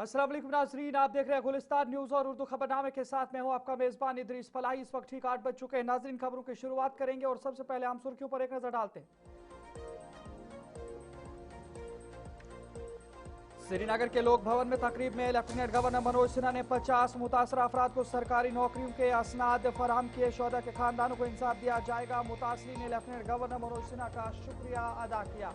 अस्सलाम वालेकुम नाज़रीन, आप देख रहे हैं गुलिस्तान न्यूज़ और उर्दू खबरनामे के साथ मैं हूं आपका मेज़बान इदरीस फलाही। इस वक्त ठीक 8 बज चुके हैं। नाज़रीन, खबरों की शुरुआत करेंगे और सबसे पहले हम सुर्खियों पर एक नज़र डालते हैं। श्रीनगर के लोक भवन में तकरीब में लेफ्टिनेंट गवर्नर मनोज सिन्हा ने 50 मुतासरा अफराद को सरकारी नौकरियों के असनाद फराहम किए। शोहदा के खानदानों को इंसाफ दिया जाएगा। मुतासरीन ने लेफ्टिनेंट गवर्नर मनोज सिन्हा का शुक्रिया अदा किया।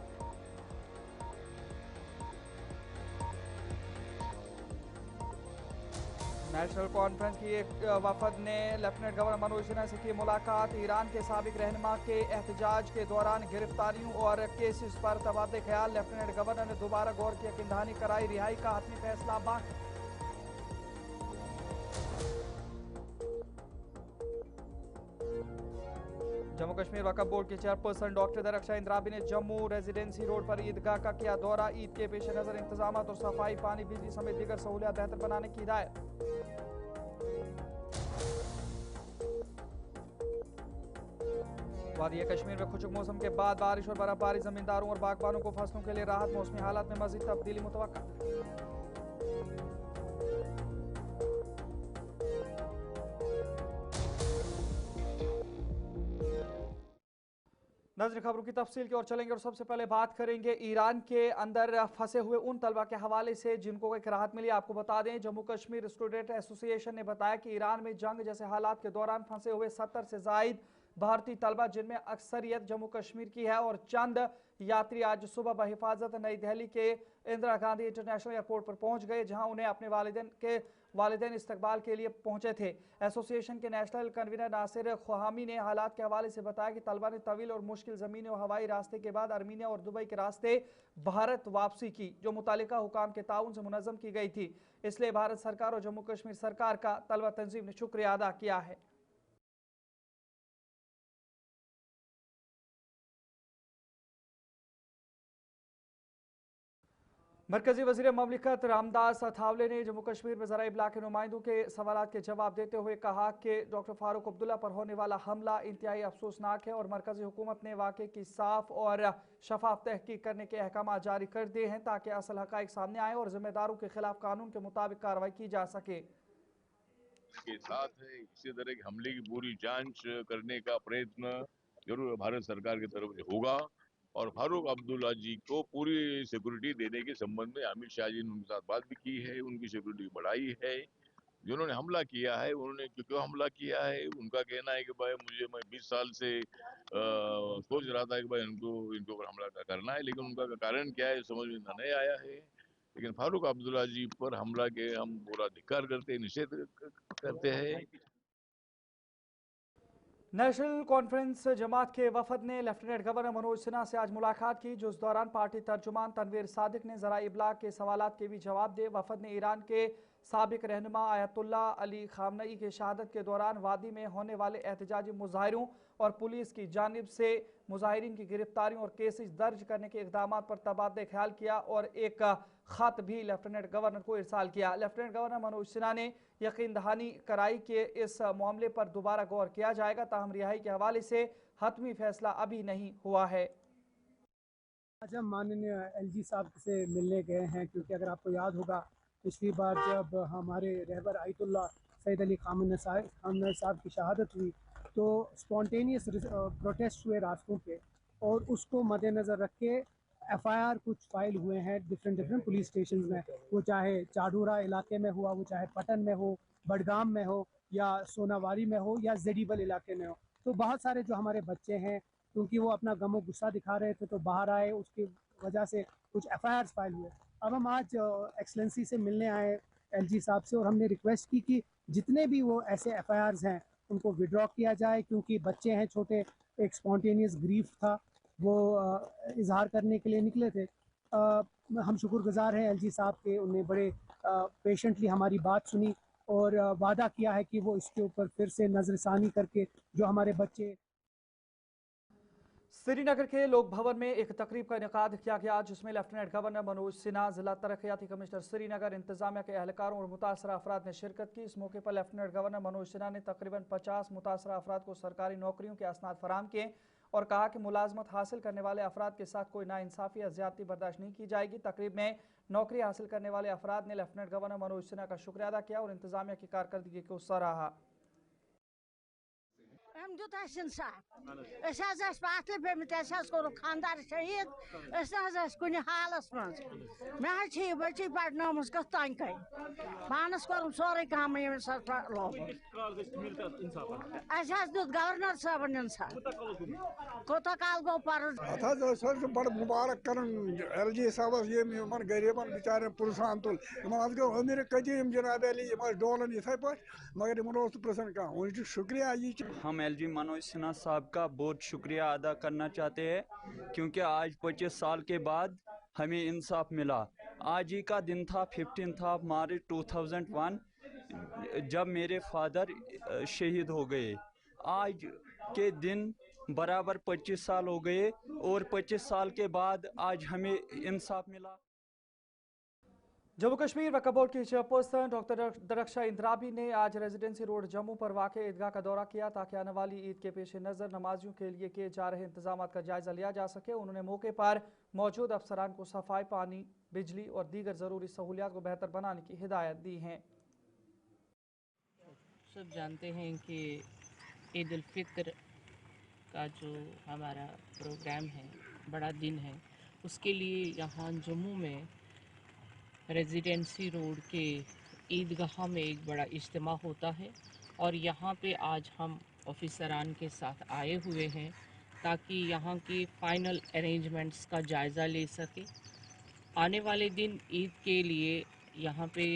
नेशनल कॉन्फ्रेंस की एक वफद ने लेफ्टिनेंट गवर्नर मनोज सिन्हा से की मुलाकात। ईरान के साबिक रहनुमा के एहतजाज के दौरान गिरफ्तारियों और केसेस पर तबादले ख्याल। लेफ्टिनेंट गवर्नर ने दोबारा गौर की यकीनदहानी कराई। रिहाई का हतमी फैसला बाकी। जम्मू कश्मीर वक्फ बोर्ड के चेयरपर्सन डॉक्टर दरख्शां इंद्राबी ने जम्मू रेजिडेंसी रोड पर ईदगाह का किया दौरा। ईद के पेश नज़र इंतजाम और सफाई, पानी, बिजली समेत दीगर सहूलियात बेहतर बनाने की हिदायत। वादी कश्मीर में खुशक मौसम के बाद बारिश और बर्फबारी, जमींदारों और बागबानों को फसलों के लिए राहत। मौसमी हालात में मजीद तब्दीली मुतवक्का। नजर खबरों की तफसील की ओर चलेंगे और सबसे पहले बात करेंगे ईरान के अंदर फंसे हुए उन तलबा के हवाले से जिनको एक राहत मिली। आपको बता दें, जम्मू कश्मीर स्टूडेंट एसोसिएशन ने बताया कि ईरान में जंग जैसे हालात के दौरान फंसे हुए 70 से जायद भारतीय तलबा, जिनमें अक्सरियत जम्मू कश्मीर की है, और चंद यात्री आज सुबह बहिफाजत नई दिल्ली के इंदिरा गांधी इंटरनेशनल एयरपोर्ट पर पहुंच गए, जहां उन्हें अपने वालिदैन इस्तकबाल के लिए पहुंचे थे। एसोसिएशन के नेशनल कन्वीनर नासिर खुहामी ने हालात के हवाले से बताया कि तलबा ने तवील और मुश्किल ज़मीनी और हवाई रास्ते के बाद आर्मीनिया और दुबई के रास्ते भारत वापसी की, जो मुतालिका हुकाम के ताउन से मुनज़्ज़म की गई थी। इसलिए भारत सरकार और जम्मू कश्मीर सरकार का तलबा तंजीम ने शुक्रिया अदा किया है। मरकजी वज़ीर ममलिकत रामदास अठावले ने जम्मू कश्मीर में ज़राई इब्लाग के नुमाइंदों के सवालात के जवाब देते हुए कहा कि डॉक्टर फारूक अब्दुल्ला पर होने वाला हमला इंतहाई अफसोसनाक है और मरकजी हुकूमत ने वाक़े की साफ और शफाफ तहकीक करने के अहकाम जारी कर दिए हैं ताकि असल हक़ाइक़ सामने आए और जिम्मेदारों के खिलाफ कानून के मुताबिक कार्रवाई की जा सके। के साथ है इसी तरह के हमले की पूरी जांच करने का प्रयत्न जरूर भारत सरकार की तरफ से होगा और फारूक अब्दुल्ला जी को पूरी सिक्योरिटी देने के संबंध में अमित शाह जी ने उनके साथ बात भी की है, उनकी सिक्योरिटी बढ़ाई है। जिन्होंने हमला किया है उन्होंने क्यों हमला किया है, उनका कहना है कि भाई मैं 20 साल से सोच रहा था कि भाई इनके ऊपर हमला करना है, लेकिन उनका कारण क्या है समझ में नहीं आया है। लेकिन फारूक अब्दुल्ला जी पर हमला के हम पूरा धिक्कार करते हैं, निषेध करते हैं। नेशनल कॉन्फ्रेंस जमात के वफद ने लेफ्टिनेंट गवर्नर मनोज सिन्हा से आज मुलाकात की, जो इस दौरान पार्टी तर्जुमान तनवीर सादिक ने ज़राई इब्लाग के सवालात के भी जवाब दिए। वफद ने ईरान के साबिक रहनुमा आयतुल्ला अली खामनई की शहादत के दौरान वादी में होने वाले एहतजाजी मुजाहिरों और पुलिस की जानिब से मुजाहिरीन की गिरफ्तारियों और केसेस दर्ज करने के इकदाम पर तबादले ख्याल किया और एक खत भी लेफ्टिनेंट गवर्नर को इरसाल किया। लेफ्टिनेंट गवर्नर मनोज सिन्हा ने यकीन दहानी कराई कि इस मामले पर दोबारा गौर किया जाएगा, ताहम रिहाई के हवाले से हतमी फैसला अभी नहीं हुआ है। आज हम माननीय एलजी साहब से मिलने गए हैं, क्योंकि अगर आपको याद होगा पिछली बार जब हमारे रहबर आयतुल्ला सैयद अली खामनई साहब की शहादत हुई तो स्पॉन्टेनियस प्रोटेस्ट हुए रास्तों पे, और उसको मद्देनज़र रख के एफआईआर कुछ फाइल हुए हैं डिफरेंट पुलिस स्टेशन में, वो चाहे चाडूरा इलाके में हुआ, वो चाहे पटन में हो, बडगाम में हो, या सोनावारी में हो, या जेडीबल इलाके में हो। तो बहुत सारे जो हमारे बच्चे हैं, क्योंकि वो अपना गम और गुस्सा दिखा रहे थे तो बाहर आए, उसकी वजह से कुछ एफआईआर फाइल हुए। अब हम आज एक्सलेंसी से मिलने आए एलजी साहब से, और हमने रिक्वेस्ट की कि जितने भी वो ऐसे एफआईआर्स हैं उनको विड्रॉ किया जाए, क्योंकि बच्चे हैं छोटे, एक स्पॉन्टेनियस ग्रीफ था, वो इजहार करने के लिए निकले थे। हम शुक्रगुजार हैं एलजी साहब के, उन्होंने बड़े पेशेंटली हमारी बात सुनी और वादा किया है कि वो इसके ऊपर फिर से नज़रसानी करके जो हमारे बच्चे। श्रीनगर के लोक भवन में एक तकरीब का इनेकाद किया गया, जिसमें लेफ्टिनेंट गवर्नर मनोज सिन्हा, जिला तरक्याती कमिश्नर श्रीनगर, इंतजामिया के एहलकारों और मुतासरा अफराद ने शिरकत की। इस मौके पर लेफ्टिनेंट गवर्नर मनोज सिन्हा ने तकरीबन 50 मुतासरा अफराद को सरकारी नौकरियों के असनाद फराम किए और कहा कि मुलाजमत हासिल करने वाले अफराद के साथ कोई नाइंसाफ़ी या ज़्यादती बर्दाश्त नहीं की जाएगी। तकरीब में नौकरी हासिल करने वाले अफराद ने लेफ्टिनेंट गवर्नर मनोज सिन्हा का शुक्रिया अदा किया और इंतजामिया की कारकर्दगी को सराहा। पातल पे कोर खानदार शहीद कुन हालस मज मे ये बच्ची पढ़न कत तान कई पानस कोर सोरे कम लोग दुत गवर्नर साहबन इंसाफ कोत काल गो पर बड़ मुबारक कर LG साहबस ये गरीबन बिचार पुरसान तुल गो अमीर कदीम जनाब अली डोलन इथे पे मगर इन प्रसन कह वो शुक्रिया। हम LG मनोज सिन्हा साहब का बहुत शुक्रिया अदा करना चाहते हैं क्योंकि आज 25 साल के बाद हमें इंसाफ मिला। आज ही का दिन था 15 मार्च 2001 जब मेरे फादर शहीद हो गए। आज के दिन बराबर 25 साल हो गए और 25 साल के बाद आज हमें इंसाफ मिला। जम्मू कश्मीर वक्फ बोर्ड की चेयरपर्सन डॉक्टर दरक्षा इंद्राबी ने आज रेजिडेंसी रोड जम्मू पर वाक़ ईदगाह का दौरा किया ताकि आने वाली ईद के पेश नज़र नमाजियों के लिए किए जा रहे इंतजाम का जायज़ा लिया जा सके। उन्होंने मौके पर मौजूद अफसरान को सफाई, पानी, बिजली और दीगर ज़रूरी सहूलियात को बेहतर बनाने की हिदायत दी हैं। सब जानते हैं कि ईद उल फितर का जो हमारा प्रोग्राम है, बड़ा दिन है, उसके लिए यहाँ जम्मू में रेजिडेंसी रोड के ईदगाह में एक बड़ा इज्तिमा होता है और यहाँ पे आज हम ऑफिसरान के साथ आए हुए हैं ताकि यहाँ के फ़ाइनल अरेंजमेंट्स का जायज़ा ले सके। आने वाले दिन ईद के लिए यहाँ पे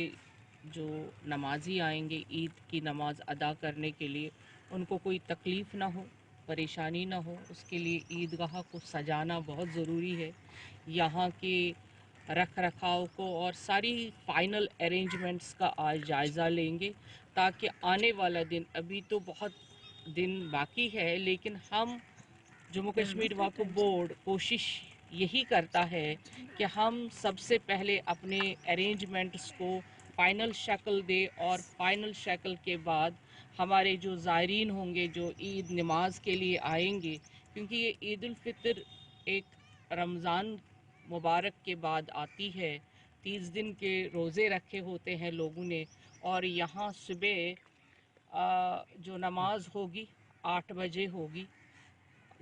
जो नमाजी आएंगे ईद की नमाज अदा करने के लिए, उनको कोई तकलीफ़ ना हो, परेशानी ना हो, उसके लिए ईदगाह को सजाना बहुत ज़रूरी है। यहाँ के रख रखाव को और सारी फाइनल अरेंजमेंट्स का आज जायज़ा लेंगे ताकि आने वाला दिन, अभी तो बहुत दिन बाकी है, लेकिन हम जम्मू कश्मीर वक्फ बोर्ड कोशिश यही करता है कि हम सबसे पहले अपने अरेंजमेंट्स को फ़ाइनल शक्ल दे और फ़ाइनल शक्ल के बाद हमारे जो ज़ायरीन होंगे जो ईद नमाज के लिए आएंगे, क्योंकि ये ईद उल फितर एक रमज़ान मुबारक के बाद आती है। 30 दिन के रोज़े रखे होते हैं लोगों ने और यहाँ सुबह जो नमाज होगी 8 बजे होगी।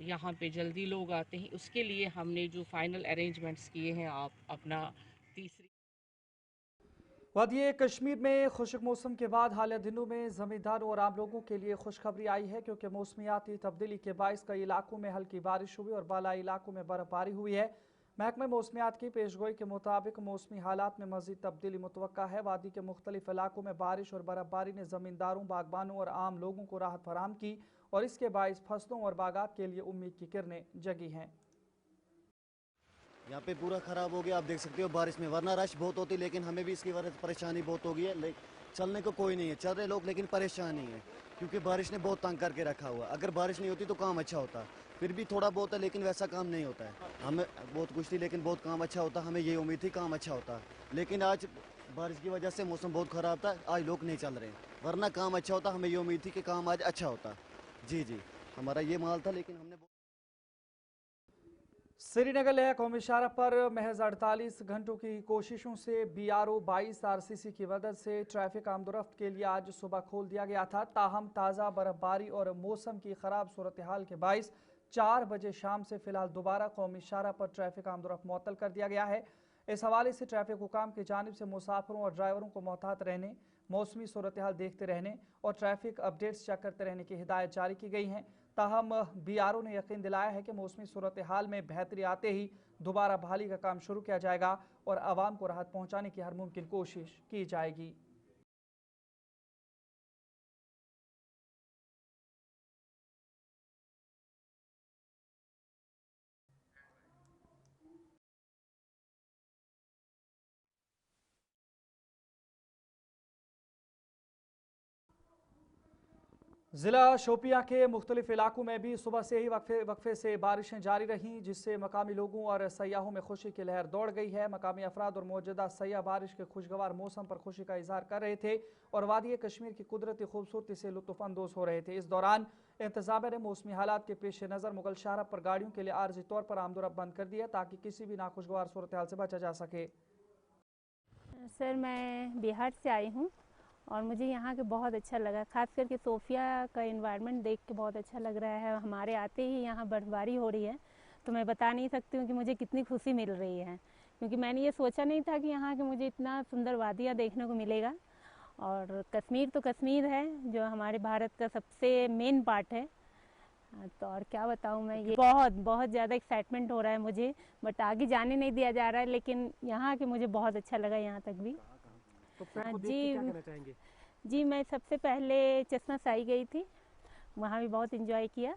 यहाँ पे जल्दी लोग आते हैं, उसके लिए हमने जो फाइनल अरेंजमेंट्स किए हैं आप अपना तीसरी वादिये कश्मीर में खुश्क मौसम के बाद हालिया दिनों में ज़मींदारों और आम लोगों के लिए खुशखबरी आई है क्योंकि मौसमियाती तब्दीली के बायस कई इलाकों में हल्की बारिश हुई और बालाई इलाकों में बर्फबारी हुई है। महकमे मौसमियात की पेशगोई के मुताबिक मौसमी हालात में मज़ीद तब्दीली मुतवक्का है। वादी के मुख्तलिफ इलाकों में बारिश और बर्फबारी ने ज़मींदारों, बागबानों और आम लोगों को राहत फराहम की और इसके बायस फसलों और बागात के लिए उम्मीद की किरणें जगी हैं। यहाँ पे पूरा ख़राब हो गया, आप देख सकते हो बारिश में, वरना रश बहुत होती लेकिन हमें भी इसकी वजह से परेशानी बहुत हो गई है। चलने को कोई नहीं है, चल रहे लोग लेकिन परेशान नहीं है क्योंकि बारिश ने बहुत तंग करके रखा हुआ। अगर बारिश नहीं होती तो काम अच्छा होता, फिर भी थोड़ा बहुत है लेकिन वैसा काम नहीं होता है। हमें बहुत कुछ थी लेकिन बहुत काम अच्छा होता, हमें ये उम्मीद थी काम अच्छा होता, लेकिन आज बारिश की वजह से मौसम बहुत ख़राब था, आज लोग नहीं चल रहे, वरना काम अच्छा होता, हमें ये उम्मीद थी कि काम आज अच्छा होता। जी जी, हमारा ये माल था लेकिन हमने श्रीनगर लेह कौमी शाहराह पर महज 48 घंटों की कोशिशों से BRO 22 RCC की मदद से ट्रैफिक आमदोरफ्त के लिए आज सुबह खोल दिया गया था। ताहम ताज़ा बर्फबारी और मौसम की ख़राब सूरत हाल के बाइस 4 बजे शाम से फ़िलहाल दोबारा कौमी शाहराह पर ट्रैफिक आमदोरफ्त मुअत्तल कर दिया गया है। इस हवाले से ट्रैफिक हुकाम की जानिब से मुसाफिरों और ड्राइवरों को मोहतात रहने, मौसमी सूरत हाल देखते रहने और ट्रैफिक अपडेट्स चेक करते रहने की हिदायत जारी की गई हैं। ताहम BRO ने यकीन दिलाया है कि मौसमी सूरत हाल में बेहतरी आते ही दोबारा बहाली का काम शुरू किया जाएगा और आवाम को राहत पहुँचाने की हर मुमकिन कोशिश की जाएगी। ज़िला शोपियां के मुख्तलिफ इलाकों में भी सुबह से ही वक्फे से बारिशें जारी रहीं, जिससे मकामी लोगों और सयाहों में खुशी की लहर दौड़ गई है। मकामी अफराद और मौजूदा सयाह बारिश के खुशगवार मौसम पर खुशी का इजहार कर रहे थे और वादी कश्मीर की कुदरती खूबसूरती से लुत्फ़ अंदोज़ हो रहे थे। इस दौरान इंतजामिया ने मौसमी हालात के पेश नज़र मुगल शाहरा पर गाड़ियों के लिए आर्जी तौर पर आमदोरफ्त बंद कर दिया ताकि किसी भी नाखुशगवार सूरत हाल से बचा जा सके। सर मैं बिहार से आई हूँ और मुझे यहाँ के बहुत अच्छा लगा, खास करके सोफिया का एनवायरनमेंट देख के बहुत अच्छा लग रहा है। हमारे आते ही यहाँ बर्फ़बारी हो रही है तो मैं बता नहीं सकती हूँ कि मुझे कितनी खुशी मिल रही है, क्योंकि मैंने ये सोचा नहीं था कि यहाँ के मुझे इतना सुंदर वादियाँ देखने को मिलेगा। और कश्मीर तो कश्मीर है जो हमारे भारत का सबसे मेन पार्ट है, तो और क्या बताऊँ मैं, ये बहुत ज़्यादा एक्साइटमेंट हो रहा है मुझे, बट आगे जाने नहीं दिया जा रहा है, लेकिन यहाँ के मुझे बहुत अच्छा लगा यहाँ तक भी। तो क्या कहना चाहेंगे? जी मैं सबसे पहले चश्मा साई गई थी, वहाँ भी बहुत एंजॉय किया,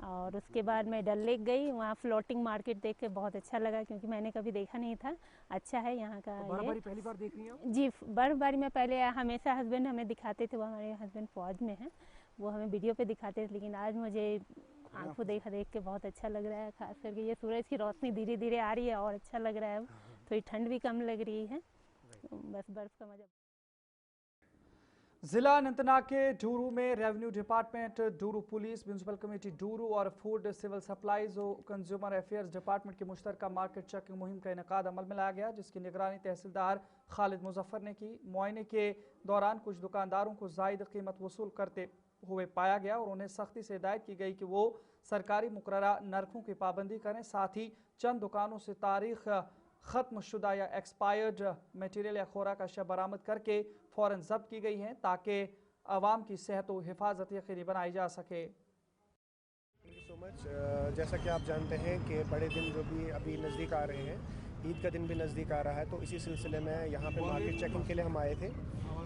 और उसके बाद मैं डल लेक गई, वहाँ फ्लोटिंग मार्केट देख के बहुत अच्छा लगा क्योंकि मैंने कभी देखा नहीं था। अच्छा है यहाँ का। तो बर्फबारी पहली बार देख रही हैं आप? जी बर्फबारी में पहले हमेशा हस्बैंड हमें दिखाते थे, वो हमारे हस्बैंड फौज में हैं, वो हमें वीडियो पे दिखाते थे, लेकिन आज मुझे आंखों देख के बहुत अच्छा लग रहा है। खास करके ये सूरज की रोशनी धीरे धीरे आ रही है और अच्छा लग रहा है, थोड़ी ठंड भी कम लग रही है, बस बर्फ़ का मजा। जिला अनंतनाग के डूरू में revenue department, Dooru police, municipal committee Dooru और फूड सिविल सप्लाईज और कंज्यूमर अफेयर्स डिपार्टमेंट की मुश्तरका मार्केट चेकिंग मुहिम का इनेकाद अमल में लाया गया, जिसकी निगरानी तहसीलदार खालिद मुजफ्फर ने की। मुआयने के दौरान कुछ दुकानदारों को जायद कीमत वसूल करते हुए पाया गया और उन्हें सख्ती से हिदायत की गई कि वो सरकारी मुकर्ररा नरखों की पाबंदी करें। साथ ही चंद दुकानों से तारीख ख़त्म शुदा या एक्सपायर्ड मटीरियल या खुराक अशिया बरामद करके फ़ौरन ज़ब्त की गई हैं ताकि आवाम की सेहत व हिफाजत यकीनी बनाई जा सके। Thank you so much. जैसा कि आप जानते हैं कि बड़े दिन जो भी अभी नज़दीक आ रहे हैं, ईद का दिन भी नज़दीक आ रहा है, तो इसी सिलसिले में यहाँ पे मार्केट चेकिंग के लिए हम आए थे।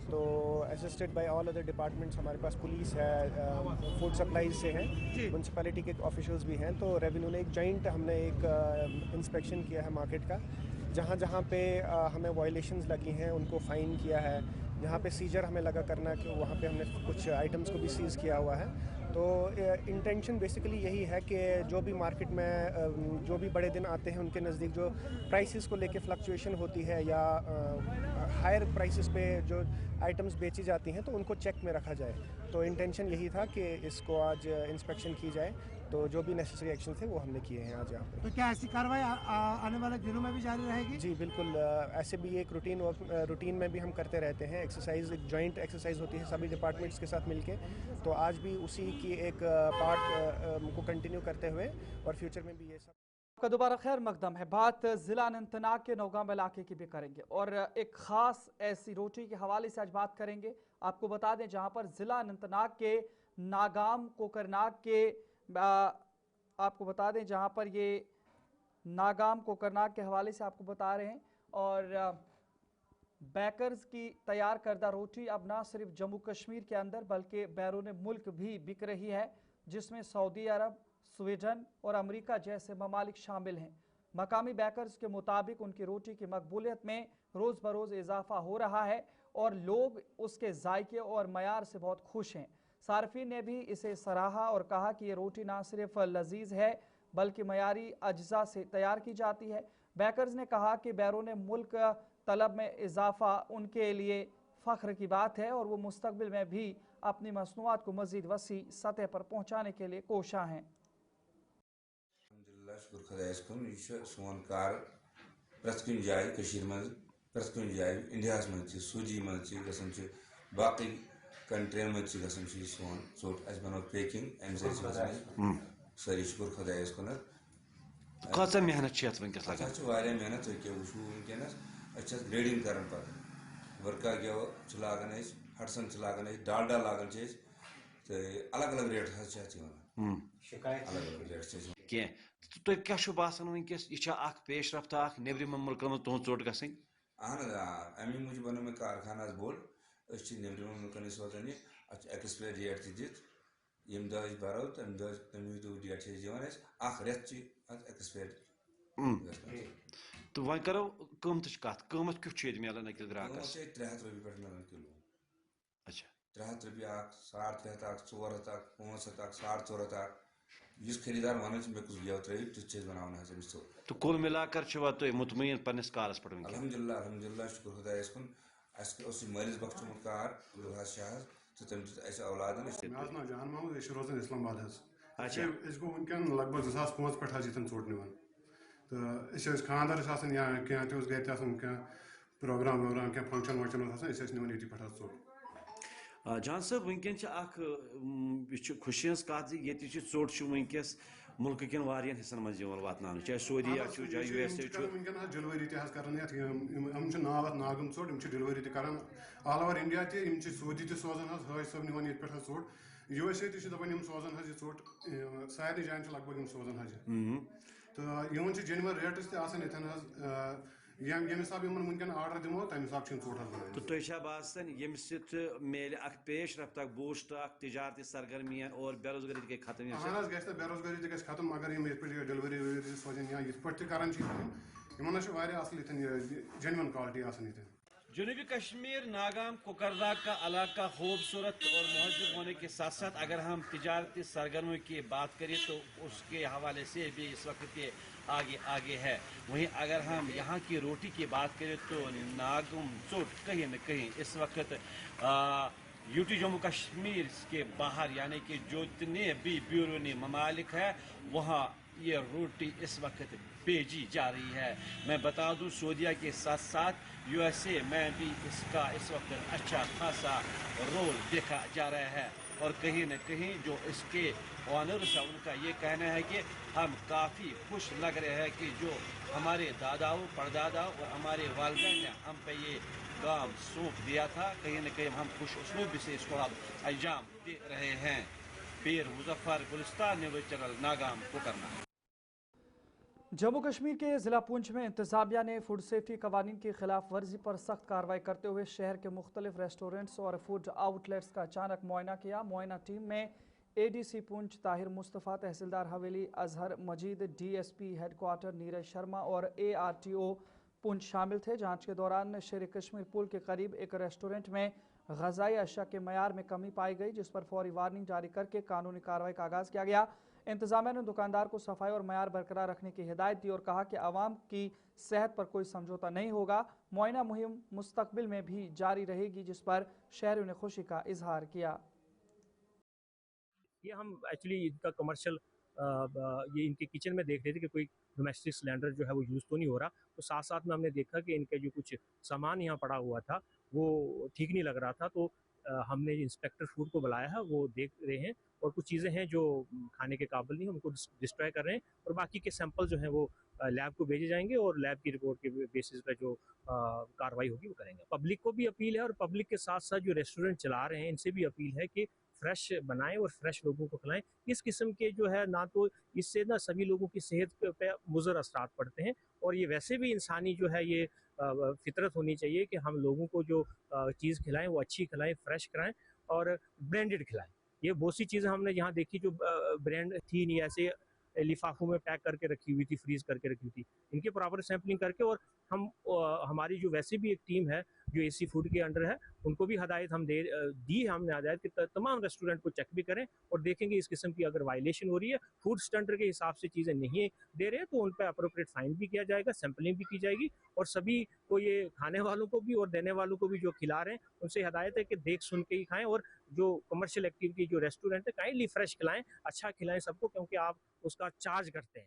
तो assisted by all other departments, हमारे पास पुलिस है, फूड सप्लाईज से हैं, म्यूनसिपैलिटी के ऑफिशियल्स भी हैं, तो रेवेन्यू ने एक जॉइंट हमने एक इंस्पेक्शन किया है मार्केट का। जहाँ जहाँ पे हमें वायलेशंस लगी हैं उनको फ़ाइन किया है, जहाँ पे सीजर हमें लगा करना कि वहाँ पे हमने कुछ आइटम्स को भी सीज़ किया हुआ है। तो इंटेंशन बेसिकली यही है कि जो भी मार्केट में जो भी बड़े दिन आते हैं उनके नज़दीक जो प्राइसेस को लेके फ्लक्चुएशन होती है या हायर प्राइसेस पे जो आइटम्स बेची जाती हैं तो उनको चेक में रखा जाए। तो इंटेंशन यही था कि इसको आज इंस्पेक्शन की जाए, तो जो भी नेसेसरी एक्शन थे वो हमने किए हैं आज यहाँ पे। तो क्या ऐसी कार्रवाई आने वाले दिनों में भी जारी रहेगी? जी बिल्कुल, ऐसे भी एक रूटीन में भी हम करते रहते हैं। एक्सरसाइज, एक जॉइंट एक्सरसाइज होती है सभी डिपार्टमेंट्स के साथ मिलके, तो आज भी उसी की एक पार्ट को कंटिन्यू करते हुए और फ्यूचर में भी ये सब। आपका दोबारा खैर मकदम है। बात जिला अनंतनाग के नौगाम इलाके की भी करेंगे और एक ख़ास ऐसी रोटी के हवाले से आज बात करेंगे। आपको बता दें जहां पर जिला अनंतनाग के नागाम कोकरनाग के आपको बता दें जहां पर ये नागाम कोकरनाग के हवाले से आपको बता रहे हैं, और बेकर्स की तैयार करदा रोटी अब ना सिर्फ जम्मू कश्मीर के अंदर बल्कि बैरून मुल्क भी बिक रही है, जिसमें सऊदी अरब, स्वीडन और अमेरिका जैसे ममालिक शामिल हैं। मकामी बेकर्स के मुताबिक उनकी रोटी की मकबूलियत में रोज़ बरोज़ इजाफा हो रहा है और लोग उसके जायके और मयार से बहुत खुश हैं। सार्फिन ने भी इसे सराहा और कहा कि ये रोटी ना सिर्फ लजीज है बल्कि मयारी अज्जा से तैयार की जाती है। बेकर्स ने कहा कि बैरून मुल्क तलब में इजाफा उनके लिए फ़ख्र की बात है और वो मुस्तकबिल में भी अपनी मसनूआत को मज़ीद वसी सतह पर पहुँचाने के लिए कोशा हैं। शुक्र खुदायस कुन यह सोन कार प्रत कुन जाय कशीर मज प्रत कुन जाय इंडिया मज सूजी मज गसन बाकी कंट्रियन मज गसन सोन सोट अस बनो पैकिंग एम से सारी शुक्र खुदायस कुन कत मेहनत वनकस लगा वारिया मेहनत वो वनकस अच्छा ग्रेडिंग करन पर वर्का गो लागान हटसन लागान डालडा लागान तो अलग अलग रेट अलग अलग रेट कह तुम क्या बसान वनकस यह पेश रफ्त नेबरम मुल्कन में तुह चोट गई अहन अमी मूजूब बनो मे कारखाना बोड़ नेबरम मुल्कन सोजान एक्सपायर डेट दित यम दह बरो तमी डेट दिवान रेत एक्सपायर तो वह करो कीमत कीमत क्युत मिलान अकिस ग्राहकस 300 रुपये पे मिलान किलो। अच्छा 300 रुपये 350 400 500 450 जिस खरीदार वन मे कुछ गया त्र तुझ बनाना तो कुल मिलाकर तुम मुतमईन पन्निस कारस पे अल्हम्दुलिल्लाह अल्हम्दुलिल्लाह शुक्र खुदायस कुन मालिस बख्शमुत कार शाह تو تم اس اولاد ناو جہان محمد اس روزان اسلام آباد اچھا اس گو ونکن لگ بھگ 2005 پہ یتن ژوٹ نوان تو اس خاندر یا گھر تہ پروگرام ووگرام کی فنکشن ونکشن اس نوان یہ پہ ژوٹ جہان صاحب ونکن اخ خوشی ہز کت یہ ژوٹ ونکس ملک کن وارین حصن من واتنان چاہے سعودیہ چاہے یو ایس اے ونکن ڈلوری تہ کران یت ناو ات ناگم ژوٹ ڈلوری تہ کران آل اوور انڈیا تہ سعودی تہ سوزان حاج صاحب نوان یہ پہ ژوٹ یو ایس اے تہ دپان سوزان یہ ژوٹ سارے جائن لگ بھگ سوزان تو یمن جینون ریٹس تہ آسان یتن یم حساب ونکن آرڈر دمو تمہ حساب ژوٹ بنان تو تہ چھا باسان یم سۭتۍ میلہِ اکھ پیش رفت اکھ بوسٹ اکھ تجارتی سرگرمیاں اور بے روزگاری تہ گٔے ختم اہن گژھِ بے روزگاری تہ گژھِ ختم اگر یم یہ ڈلوری سوزن یا یہ پہ کران یمن واریاہ اصل یتن جینون کوالٹی آسان یتن جنوبی کشمیر ناگام کوکردا کا علاقہ خوبصورت اور مہذب ہونے کے ساتھ ساتھ اگر ہم تجارتی سرگرمیوں کی بات کریں تو اس کے حوالے سے بھی اس وقت یہ آگے ہے. وہیں اگر ہم یہاں کی روٹی کی بات کریں تو ناگم ژوٹ کہیں نہ کہیں اس وقت یو ٹی جموں کشمیر کے باہر یعنی کہ جتنے بھی بیرونی ممالک ہے وہاں یہ روٹی اس وقت بھیجی جا رہی ہے. میں بتا دوں سعودیہ کے ساتھ ساتھ یو ایس اے میں بھی اس کا اس وقت اچھا خاصا رول دیکھا جا رہا ہے اور کہیں نہ کہیں جو اس کے آنرز ہیں ان کا یہ کہنا ہے کہ ہم کافی خوش لگ رہے ہیں کہ جو ہمارے داداؤں پرداداؤں اور ہمارے والدین نے ہم پہ یہ کام سونپ دیا تھا کہیں نہ کہیں ہم خوش اسلوبی سے اس کو اب انجام دے رہے ہیں. پیر مظفر گلستان نیوز چینل ناگام کوکرنا. جموں کشمیر کے ضلع پونچھ میں انتظامیہ نے فوڈ سیفٹی قوانین کی خلاف ورزی پر سخت کارروائی کرتے ہوئے شہر کے مختلف ریسٹورنٹس اور فوڈ آؤٹ لیٹس کا اچانک معائنہ کیا. معائنہ ٹیم میں A D C Poonch Tahir Mustafa, تحصیلدار Haveli Azhar Majeed, D S P head quarter Neeraj Sharma اور اے آر ٹی او پونچھ شامل تھے. جانچ کے دوران شیر کشمیر پل کے قریب ایک ریسٹورنٹ میں غذائی اشیاء کے معیار میں کمی پائی گئی جس پر فوری وارننگ جاری کر کے قانونی کارروائی کا آغاز کیا گیا. انتظامیہ نے دکاندار کو صفائی اور معیار برقرار رکھنے کی ہدایت دی اور کہا کہ عوام کی صحت پر کوئی سمجھوتہ نہیں ہوگا. معائنہ مہم مستقبل میں بھی جاری رہے گی جس پر شہریوں نے خوشی کا اظہار کیا. یہ ہم ایکچولی ان کا کمرشل یہ ان کے کچن میں دیکھ رہے تھے کہ کوئی ڈومیسٹک سلینڈر جو ہے وہ یوز تو نہیں ہو رہا. تو ساتھ ساتھ میں ہم نے دیکھا کہ ان کے جو کچھ سامان یہاں پڑا ہوا تھا وہ ٹھیک نہیں لگ رہا تھا. تو ہم نے انسپیکٹر فوڈ کو بلایا ہے، وہ دیکھ رہے ہیں اور کچھ چیزیں ہیں جو کھانے کے قابل نہیں، ان کو ڈسٹرائے کر رہے ہیں اور باقی کے سیمپل جو ہیں وہ لیب کو بھیجے جائیں گے اور لیب کی رپورٹ کے بیسس پہ جو کارروائی ہوگی وہ کریں گے. پبلک کو بھی اپیل ہے اور پبلک کے ساتھ ساتھ جو ریسٹورنٹ چلا رہے ہیں ان سے بھی اپیل ہے کہ فریش بنائیں اور فریش لوگوں کو کھلائیں. اس قسم کے جو ہے نہ تو اس سے نہ سبھی لوگوں کی صحت پہ مضر اثرات پڑتے ہیں اور یہ ویسے بھی انسانی جو ہے یہ فطرت ہونی چاہیے کہ ہم لوگوں کو جو چیز کھلائیں وہ اچھی کھلائیں، فریش کھلائیں اور برانڈڈ کھلائیں. یہ بہت سی چیزیں ہم نے یہاں دیکھی جو برانڈ تھی نہیں، ایسے لفافوں میں پیک کر کے رکھی ہوئی تھی، فریز کر کے رکھی ہوئی تھی. ان کے پراپر سیمپلنگ کر کے اور ہم ہماری جو ویسے بھی ایک ٹیم ہے جو اے سی فوڈ کے انڈر ہے ان کو بھی ہدایت ہم دی ہے، ہم نے ہدایت کہ تمام ریسٹورنٹ کو چیک بھی کریں اور دیکھیں گے اس قسم کی اگر وائلیشن ہو رہی ہے، فوڈ اسٹینڈرڈ کے حساب سے چیزیں نہیں دے رہے تو ان پہ اپروپریٹ فائن بھی کیا جائے گا، سیمپلنگ بھی کی جائے گی اور سبھی کو یہ کھانے والوں کو بھی اور دینے والوں کو بھی جو کھلا رہے ہیں ان سے ہدایت ہے کہ دیکھ سن کے ہی کھائیں اور جو کمرشل ایکٹیویٹی جو ریسٹورنٹ ہے کائنڈلی فریش کھلائیں، اچھا کھلائیں سب کو کیونکہ آپ اس کا چارج کرتے ہیں.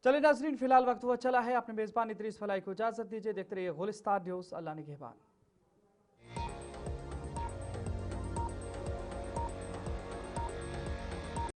چلے ناظرین، فی الحال وقت ہوا چلا ہے. اپنے میزبان ادریس فلاحی کو اجازت دیجیے. دیکھتے رہیے گلستان نیوز. اللہ نگہبان.